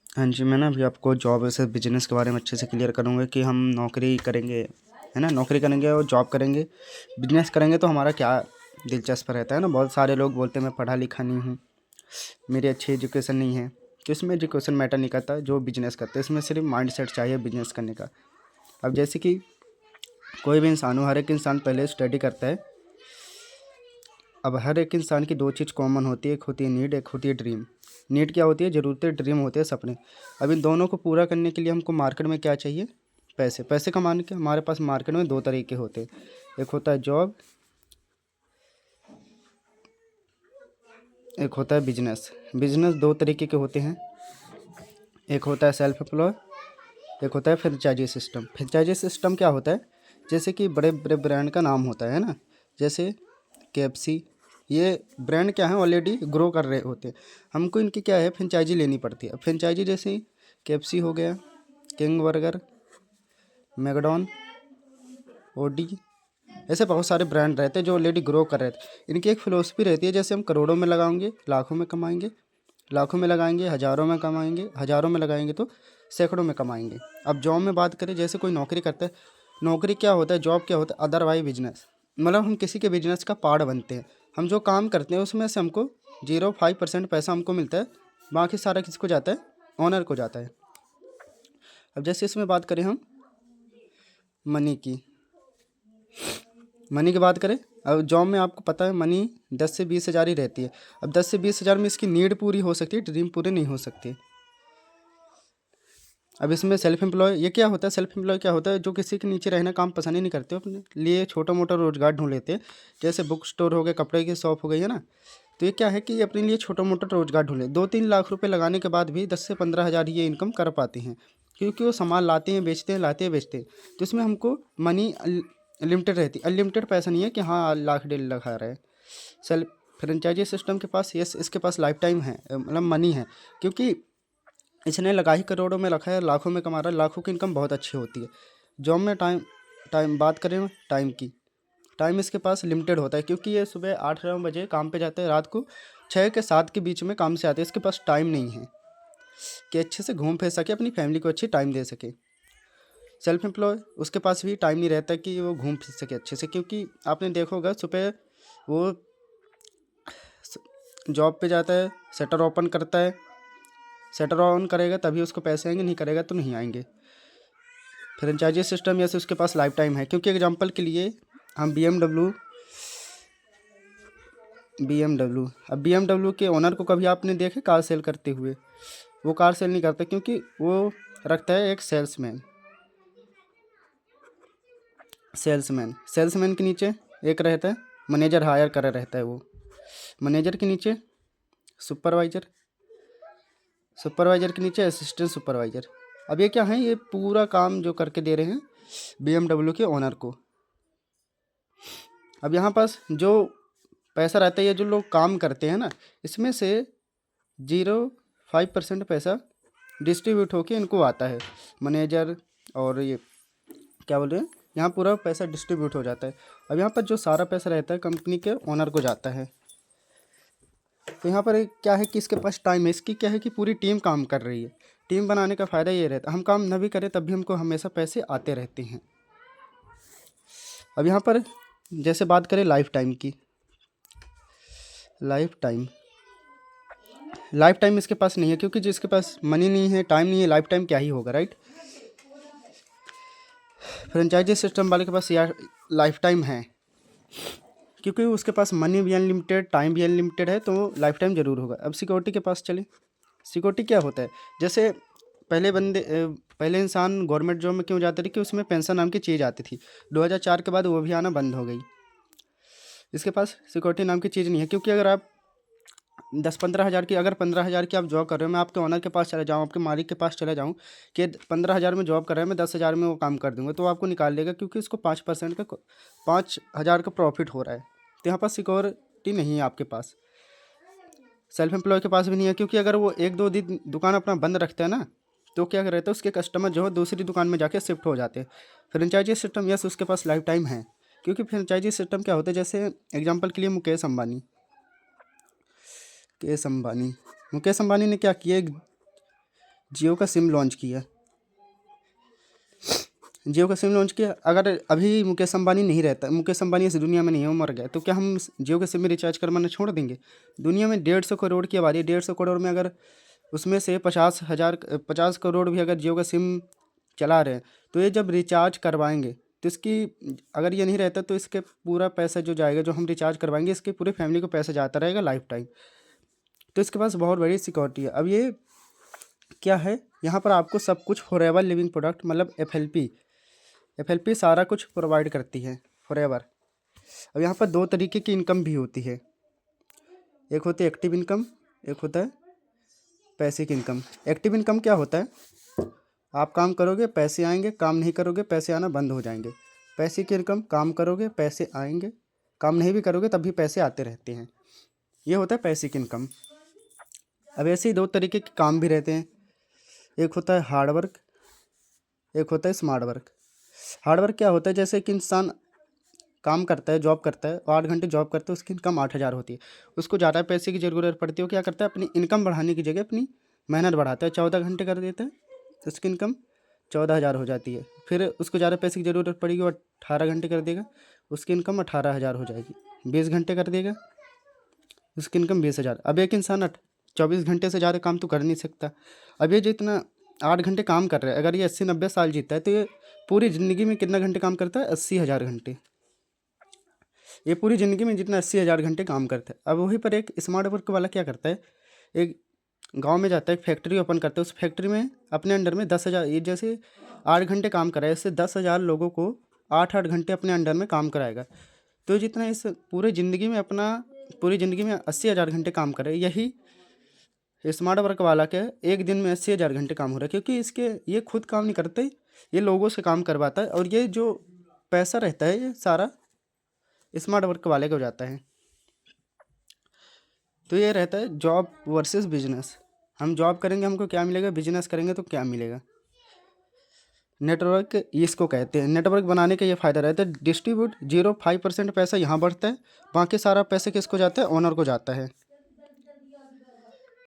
हाँ जी, मैं ना अभी आपको जॉब वैसे बिज़नेस के बारे में अच्छे से क्लियर करूँगा कि हम नौकरी करेंगे, है ना? नौकरी करेंगे और जॉब करेंगे, बिज़नेस करेंगे तो हमारा क्या दिलचस्प रहता है ना? बहुत सारे लोग बोलते हैं मैं पढ़ा लिखा नहीं हूँ, मेरी अच्छी एजुकेशन नहीं है, तो इसमें एजुकेशन मैटर नहीं करता, जो बिज़नेस करते हैं इसमें सिर्फ़ माइंडसेट चाहिए बिज़नेस करने का। अब जैसे कि कोई भी इंसान हो, हर एक इंसान पहले स्टडी करता है। अब हर एक इंसान की 2 चीज़ कॉमन होती है, एक होती है नीड, एक होती है ड्रीम। नीड क्या होती है? ज़रूरतें, ड्रीम होते हैं सपने। अब इन दोनों को पूरा करने के लिए हमको मार्केट में क्या चाहिए? पैसे। पैसे कमाने के हमारे पास मार्केट में 2 तरीके होते हैं। एक होता है जॉब, एक होता है बिज़नेस। बिज़नेस 2 तरीके के होते हैं, एक होता है सेल्फ एम्प्लॉय, एक होता है फ्रेंचाइजी सिस्टम। फ्रेंचाइजी सिस्टम क्या होता है? जैसे कि बड़े-बड़े ब्रांड का नाम होता है ना? जैसे केएफसी, ये ब्रांड क्या है ऑलरेडी ग्रो कर रहे होते हैं। हमको इनकी क्या है फ्रेंचाइजी लेनी पड़ती है। अब फ्रेंचाइजी जैसे केएफसी हो गया, किंग बर्गर, मैकडॉन, ओडी, ऐसे बहुत सारे ब्रांड रहते हैं जो ऑलरेडी ग्रो कर रहे थे। इनकी एक फ़िलॉसफ़ी रहती है, जैसे हम करोड़ों में लगाएँगे, लाखों में कमाएँगे, लाखों में लगाएँगे, हज़ारों में कमाएँगे, हज़ारों में लगाएँगे तो सैकड़ों में कमाएँगे। अब जॉब में बात करें, जैसे कोई नौकरी करता है, नौकरी क्या होता है, जॉब क्या होता है? Otherwise business. मतलब हम किसी के बिज़नेस का पार्ट बनते हैं। हम जो काम करते हैं उसमें से हमको 0.5% पैसा हमको मिलता है, बाकी सारा किसको जाता है? ओनर को जाता है। अब जैसे इसमें बात करें हम मनी की, मनी की बात करें, अब जॉब में आपको पता है मनी 10 से 20 हज़ार ही रहती है। अब 10 से 20 हज़ार में इसकी नीड पूरी हो सकती है, ड्रीम पूरी नहीं हो सकती। अब इसमें सेल्फ एम्प्लॉय, ये क्या होता है? सेल्फ एम्प्लॉय क्या होता है? जो किसी के नीचे रहना काम पसंद ही नहीं करते, अपने लिए छोटा मोटा रोजगार ढूंढ लेते हैं। जैसे बुक स्टोर हो गया, कपड़े की शॉप हो गई, है ना? तो ये क्या है कि ये अपने लिए छोटा मोटा रोजगार ढूंढ ले, 2-3 लाख रुपए लगाने के बाद भी 10 से 15 हज़ार ही ये इनकम कर पाते हैं, क्योंकि वो सामान लाते हैं, बेचते हैं, लाते हैं, बेचते हैं। तो इसमें हमको मनी लिमिटेड रहती है, अनलिमिटेड पैसा नहीं है कि हाँ लाख 1.5 लाख आ रहा है। सेल्फ फ्रेंचाइजी सिस्टम के पास, यस, इसके पास लाइफ टाइम है, मतलब मनी है, क्योंकि इसने लगा ही करोड़ों में रखा है, लाखों में कमा रहा है, लाखों की इनकम बहुत अच्छी होती है। जॉब में टाइम टाइम बात करें टाइम की, टाइम इसके पास लिमिटेड होता है, क्योंकि ये सुबह 8-9 बजे काम पे जाते हैं, रात को 6 के 7 के बीच में काम से आते हैं। इसके पास टाइम नहीं है कि अच्छे से घूम फिर सके, अपनी फैमिली को अच्छी टाइम दे सके। सेल्फ एम्प्लॉय, उसके पास भी टाइम नहीं रहता कि वो घूम फिर सके अच्छे से, क्योंकि आपने देखा होगा सुबह वो जॉब पे जाता है, शटर ओपन करता है, शटर ऑन करेगा तभी उसको पैसे आएंगे, नहीं करेगा तो नहीं आएंगे। फ्रेंचाइजी सिस्टम जैसे उसके पास लाइफ टाइम है, क्योंकि एग्जांपल के लिए हम बी एम डब्ल्यू, अब बी एम डब्ल्यू के ओनर को कभी आपने देखे कार सेल करते हुए? वो कार सेल नहीं करता, क्योंकि वो रखता है एक सेल्समैन। सेल्समैन के नीचे एक रहता है मैनेजर, हायर करा रहता है वो। मैनेजर के नीचे सुपरवाइजर, सुपरवाइजर के नीचे असिस्टेंट सुपरवाइजर। अब ये क्या है? ये पूरा काम जो करके दे रहे हैं बी एम डब्ल्यू के ओनर को। अब यहाँ पास जो पैसा रहता है, ये जो लोग काम करते हैं ना, इसमें से 0.5% पैसा डिस्ट्रीब्यूट होके इनको आता है, मैनेजर और ये क्या बोल रहे हैं, यहाँ पूरा पैसा डिस्ट्रीब्यूट हो जाता है। अब यहाँ पर जो सारा पैसा रहता है कंपनी के ओनर को जाता है। तो यहाँ पर एक क्या है कि इसके पास टाइम है, इसकी क्या है कि पूरी टीम काम कर रही है। टीम बनाने का फ़ायदा ये रहता है, हम काम न भी करें तब भी हमको हमेशा पैसे आते रहते हैं। अब यहाँ पर जैसे बात करें लाइफ टाइम की, लाइफ टाइम, लाइफ टाइम इसके पास नहीं है, क्योंकि जिसके पास मनी नहीं है, टाइम नहीं है, लाइफ टाइम क्या ही होगा, राइट? फ्रेंचाइजी सिस्टम वाले के पास यार लाइफ टाइम है, क्योंकि उसके पास मनी भी अनलिमिटेड, टाइम भी अनलिमिटेड है, तो लाइफ टाइम ज़रूर होगा। अब सिक्योरिटी के पास चले, सिक्योरिटी क्या होता है? जैसे पहले इंसान गवर्नमेंट जॉब में क्यों जाते थे? कि उसमें पेंशन नाम की चीज़ आती थी। 2004 के बाद वो भी आना बंद हो गई। इसके पास सिक्योरिटी नाम की चीज़ नहीं है, क्योंकि अगर आप 10-15 हज़ार की, अगर 15 हज़ार की आप जॉब कर रहे हो, मैं आपके ओनर के पास चला जाऊँ, आपके मालिक के पास चला जाऊँ कि 15 हज़ार में जॉब कर रहा है, मैं 10 हज़ार में वो काम कर दूंगा, तो वो आपको निकाल लेगा, क्योंकि उसको 5% का 5 हज़ार का प्रॉफिट हो रहा है। तो यहाँ पर सिक्योरिटी नहीं है आपके पास। सेल्फ एम्प्लॉय के पास भी नहीं है, क्योंकि अगर वो 1-2 दिन दुकान अपना बंद रखता है ना, तो क्या रहता है, उसके कस्टमर जो है दूसरी दुकान में जाके शिफ्ट हो जाते हैं। फ्रेंचाइजी सिस्टम, यस, उसके पास लाइफ टाइम है, क्योंकि फ्रेंचाइजी सिस्टम क्या होता है? जैसे एग्जांपल के लिए मुकेश अंबानी, मुकेश अंबानी ने क्या किया? जियो का सिम लॉन्च किया। जियो का सिम लॉन्च किया। अगर अभी मुकेश अंबानी नहीं रहता, मुकेश अंबानी इस दुनिया में नहीं है, वो मर गया, तो क्या हम जियो के सिम में रिचार्ज करवाना छोड़ देंगे? दुनिया में 150 करोड़ की आबादी है। 150 करोड़ में अगर उसमें से 50 करोड़ भी अगर जियो का सिम चला रहे हैं, तो ये जब रिचार्ज करवाएंगे तो इसकी, अगर ये नहीं रहता तो इसके पूरा पैसा जो जाएगा, जो हम रिचार्ज करवाएंगे, इसके पूरे फैमिली को पैसा जाता रहेगा लाइफ टाइम। तो इसके पास बहुत बड़ी सिक्योरिटी है। अब ये क्या है, यहाँ पर आपको सब कुछ फॉरएवर लिविंग प्रोडक्ट, मतलब एफ सारा कुछ प्रोवाइड करती है फॉरएवर। अब यहाँ पर दो तरीके की इनकम भी होती है, एक होती है एक्टिव इनकम, एक होता है पैसिव इनकम। एक्टिव इनकम क्या होता है, आप काम करोगे पैसे आएंगे, काम नहीं करोगे पैसे आना बंद हो जाएंगे। पैसिव इनकम, काम करोगे पैसे आएंगे, काम नहीं भी करोगे तब भी पैसे आते रहते हैं, ये होता है पैसिव इनकम। अब ऐसे ही दो तरीके के काम भी रहते हैं, एक होता है हार्ड वर्क, एक होता है स्मार्ट वर्क। हार्ड वर्क क्या होता है, जैसे कि इंसान काम करता है, जॉब करता है, 8 घंटे जॉब करता है, उसकी इनकम 8,000 होती है, उसको ज़्यादा पैसे की ज़रूरत पड़ती है, वो क्या करता है, अपनी इनकम बढ़ाने की जगह अपनी मेहनत बढ़ाता है, 14 घंटे कर देता है तो उसकी इनकम 14,000 हो जाती है। फिर उसको ज़्यादा पैसे की ज़रूरत पड़ेगी, वो 18 घंटे कर देगा, उसकी इनकम 18,000 हो जाएगी। 20 घंटे कर देगा, उसकी इनकम 20,000। अब एक इंसान 24 घंटे से ज़्यादा काम तो कर नहीं सकता। अब ये जितना 8 घंटे काम कर रहा है, अगर ये 80-90 साल जीता है तो ये पूरी ज़िंदगी में कितना घंटे काम करता है, 80,000 घंटे। ये पूरी ज़िंदगी में जितना 80,000 घंटे काम करता है। अब वहीं पर एक स्मार्ट वर्क वाला क्या करता है, एक गांव में जाता है, एक फैक्ट्री ओपन करता है, उस फैक्ट्री में अपने अंडर में 10,000, ये जैसे 8 घंटे काम कराए, इससे 10,000 लोगों को 8-8 घंटे अपने अंडर में काम कराएगा। तो जितना इस पूरी ज़िंदगी में 80,000 घंटे काम करे, यही स्मार्ट वर्क वाला के एक दिन में 80,000 घंटे काम हो रहा है, क्योंकि इसके ये खुद काम नहीं करते, ये लोगों से काम करवाता है, और ये जो पैसा रहता है ये सारा स्मार्ट वर्क वाले को जाता है। तो ये रहता है जॉब वर्सेस बिजनेस। हम जॉब करेंगे हमको क्या मिलेगा, बिजनेस करेंगे तो क्या मिलेगा। नेटवर्क इसको कहते हैं। नेटवर्क बनाने का ये फ़ायदा रहता है, डिस्ट्रीब्यूट 0.5% पैसा यहाँ बढ़ता है, बाकी सारा पैसा किसको जाता है, ओनर को जाता है।